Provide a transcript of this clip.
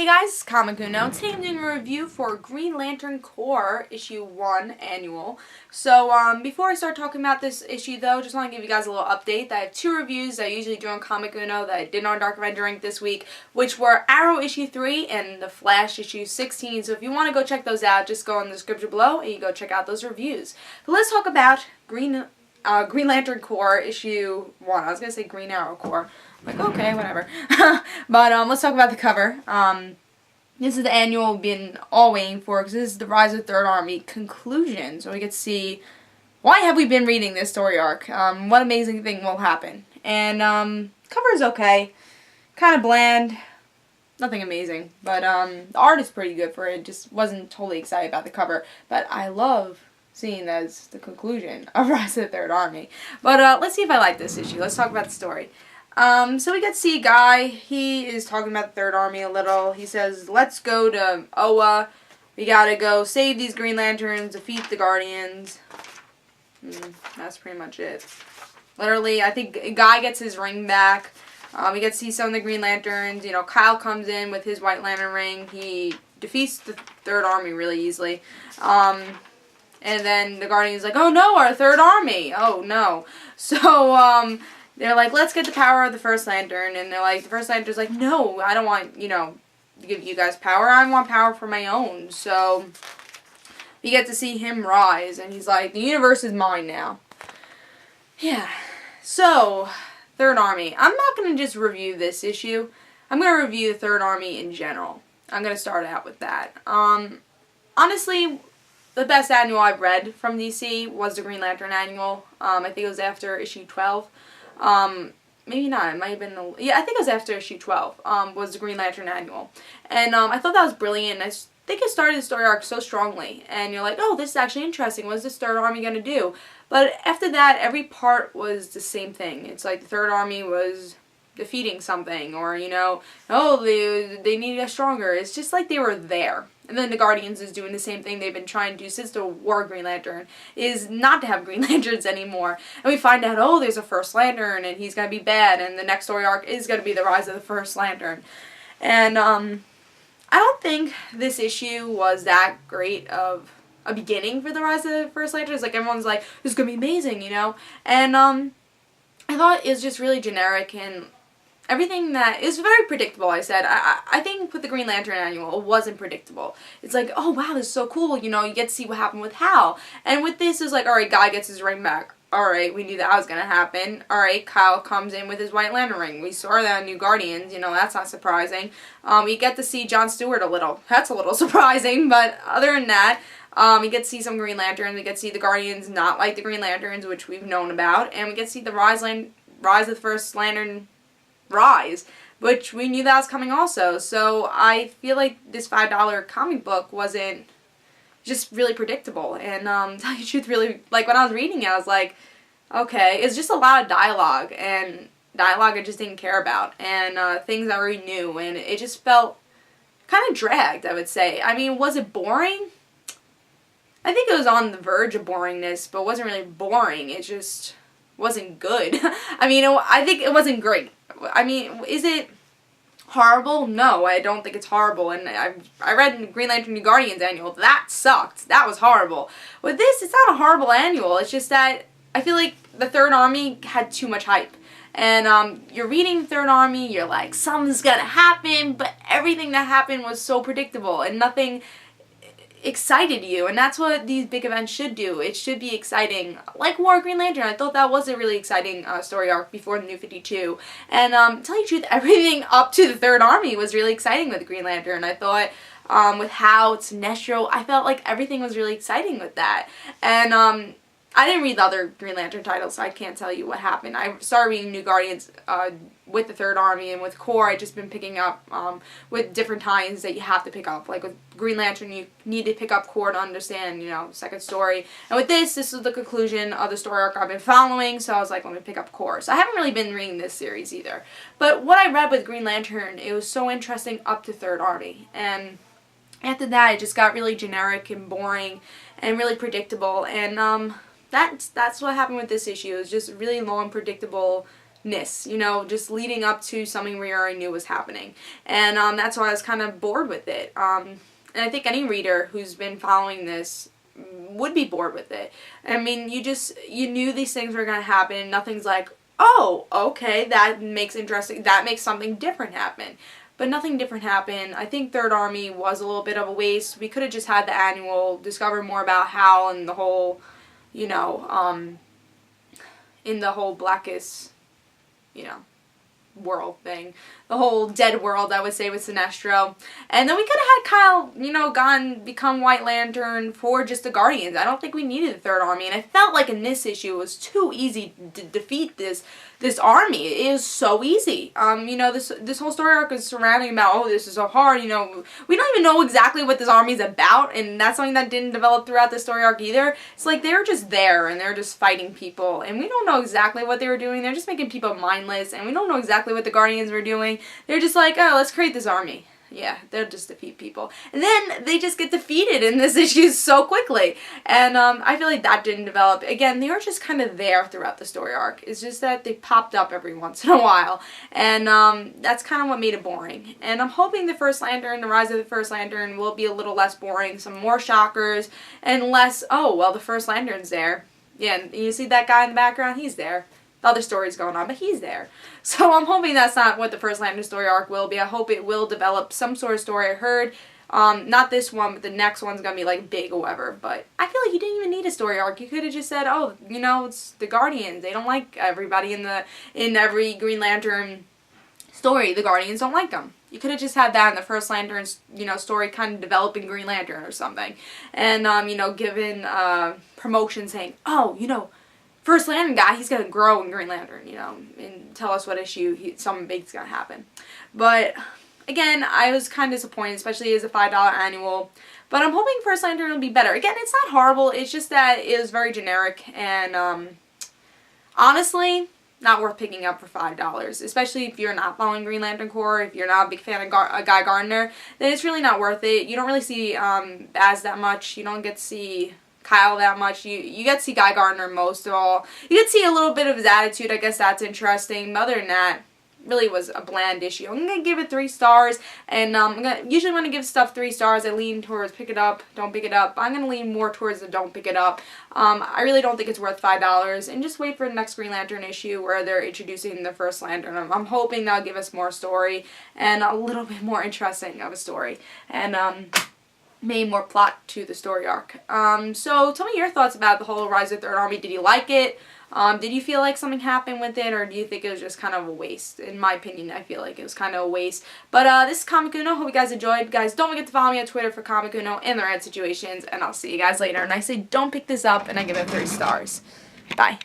guys, Comic Uno. Today I'm doing a review for Green Lantern Corps issue 1 annual. So before I start talking about this issue though, just want to give you guys a little update. I have two reviews that I usually do on Comic Uno that I did on DarkAvengerINC this week, which were Arrow issue 3 and The Flash issue 16. So if you want to go check those out, just go in the description below and you go check out those reviews. But let's talk about Green Lantern Corps issue 1. I was going to say Green Arrow Corps. Like, okay, whatever. But let's talk about the cover. This is the annual we've been all waiting for, because this is the Rise of the Third Army conclusion. So we get to see, why have we been reading this story arc? What amazing thing will happen? And cover is okay. Kind of bland. Nothing amazing. But the art is pretty good for it. Just wasn't totally excited about the cover. But I love seeing that as the conclusion of Rise of the Third Army. But let's see if I like this issue. Let's talk about the story. So we get to see Guy. He is talking about the Third Army a little. He says, let's go to Oa. We gotta go save these Green Lanterns, defeat the Guardians. That's pretty much it. Literally, I think Guy gets his ring back. We get to see some of the Green Lanterns. You know, Kyle comes in with his White Lantern ring. He defeats the Third Army really easily. And then the Guardian's like, oh no, our Third Army. Oh no. So, they're like, let's get the power of the First Lantern. And they're like, the First Lantern's like, no, I don't want, to give you guys power. I want power for my own. So we get to see him rise. And he's like, the universe is mine now. Yeah. So, Third Army. I'm not going to just review this issue. I'm going to review the Third Army in general. I'm going to start out with that. Honestly, the best annual I've read from DC was the Green Lantern annual. I think it was after issue 12. Maybe not, it might have been, I think it was after issue 12, was the Green Lantern annual. And, I thought that was brilliant. I think it started the story arc so strongly. And you're like, oh, this is actually interesting. What is this Third Army going to do? But after that, every part was the same thing. It's like the Third Army was defeating something, or, oh, they need to get stronger. It's just like they were there. And then the Guardians is doing the same thing they've been trying to do since the War of Green Lantern, is not to have Green Lanterns anymore. And we find out, oh, there's a First Lantern, and he's going to be bad, and the next story arc is going to be the Rise of the First Lantern. And, I don't think this issue was that great of a beginning for the Rise of the First Lantern. It's like, everyone's like, this is going to be amazing, And, I thought it was just really generic, and everything that is very predictable, I said. I think with the Green Lantern annual, it wasn't predictable. It's like, oh wow, this is so cool, you get to see what happened with Hal. And with this, it's like, alright, Guy gets his ring back. Alright, we knew that was going to happen. Alright, Kyle comes in with his White Lantern ring. We saw that in New Guardians, that's not surprising. We get to see John Stewart a little. That's a little surprising, but other than that, we get to see some Green Lanterns. We get to see the Guardians not like the Green Lanterns, which we've known about. And we get to see the Rise of the First Lantern Rise, which we knew that was coming also. So I feel like this $5 comic book wasn't just really predictable. And to tell you the truth, really, like when I was reading it, I was like, okay, it's just a lot of dialogue, and dialogue I just didn't care about, and things I already knew, and it just felt kind of dragged, I would say. I mean, was it boring? I think it was on the verge of boringness, but it wasn't really boring. It just wasn't good. I mean, I think it wasn't great. I mean, is it horrible? No, I don't think it's horrible. And I read Green Lantern New Guardians annual. That sucked. That was horrible. With this, it's not a horrible annual. It's just that I feel like the Third Army had too much hype. And you're reading Third Army, you're like, something's gonna happen, but everything that happened was so predictable, and nothing excited you, and that's what these big events should do. It should be exciting, like War of Green Lantern. I thought that was a really exciting story arc before the New 52, and to tell you the truth, everything up to the Third Army was really exciting with Green Lantern. I thought with how it's Sinestro, I felt like everything was really exciting with that. And I didn't read the other Green Lantern titles, so I can't tell you what happened. I started reading New Guardians with the Third Army, and with Corps, I've just been picking up with different times that you have to pick up. Like with Green Lantern, you need to pick up Corps to understand, second story. And with this is the conclusion of the story arc I've been following, so I was like, let me pick up Corps. So I haven't really been reading this series either. But what I read with Green Lantern, it was so interesting up to Third Army. And after that, it just got really generic and boring and really predictable. And that's what happened with this issue. It was just really long, predictable you know, just leading up to something we already knew was happening. And that's why I was kind of bored with it. And I think any reader who's been following this would be bored with it. I mean, you knew these things were going to happen. Nothing's like, oh, okay, that makes something different happen. But nothing different happened. I think Third Army was a little bit of a waste. We could have just had the annual, discover more about Hal and the whole, you know, in the whole Blackest, you know, world thing. The whole dead world, I would say, with Sinestro. And then we could have had Kyle, you know, become White Lantern for just the Guardians. I don't think we needed the Third Army. And I felt like in this issue it was too easy to defeat this army. It is so easy. You know, this whole story arc is surrounding about, oh, this is so hard, you know. We don't even know exactly what this army is about, and that's something that didn't develop throughout the story arc either. It's like they're just there, and they're just fighting people, and we don't know exactly what they were doing. They're just making people mindless, and we don't know exactly what the Guardians were doing. They're just like, oh, let's create this army. Yeah, they'll just defeat people. And then they just get defeated in this issue so quickly. And I feel like that didn't develop. Again, they were just kind of there throughout the story arc. It's just that they popped up every once in a while. And that's kind of what made it boring. And I'm hoping the First Lantern, the Rise of the First Lantern, will be a little less boring. Some more shockers and less, oh, well, the First Lantern's there. Yeah, and you see that guy in the background? He's there. The other story's going on, but he's there. So I'm hoping that's not what the First Lantern story arc will be. I hope it will develop some sort of story. I heard, not this one, but the next one's going to be, like, big or whatever. But I feel like you didn't even need a story arc. You could have just said, oh, you know, it's the Guardians. They don't like everybody in every Green Lantern story. The Guardians don't like them. You could have just had that in the First Lantern's, you know, story kind of developing Green Lantern or something. And, you know, given promotion saying, oh, you know, First Lantern guy, he's going to grow in Green Lantern, you know, and tell us what issue something big's going to happen. But, again, I was kind of disappointed, especially as a $5 annual. But I'm hoping First Lantern will be better. Again, it's not horrible. It's just that it was very generic. And, honestly, not worth picking up for $5. Especially if you're not following Green Lantern Corps, if you're not a big fan of Guy Gardner, then it's really not worth it. You don't really see Baz that much. You don't get to see Kyle that much. You get to see Guy Gardner most of all. You get to see a little bit of his attitude. I guess that's interesting. But other than that, really was a bland issue. I'm going to give it 3 stars. And usually when I give stuff 3 stars, I lean towards pick it up, don't pick it up. I'm going to lean more towards the don't pick it up. I really don't think it's worth $5. And just wait for the next Green Lantern issue where they're introducing the First Lantern. I'm hoping they'll give us more story and a little bit more interesting of a story. And, maybe more plot to the story arc. So tell me your thoughts about the whole Rise of the Third Army. Did you like it? Did you feel like something happened with it, or do you think it was just kind of a waste? In my opinion, I feel like it was kind of a waste. But this is Comic Uno. Hope you guys enjoyed. Guys, don't forget to follow me on Twitter for Comic Uno and the Red Situations, and I'll see you guys later. And I say don't pick this up, and I give it 3 stars. Bye.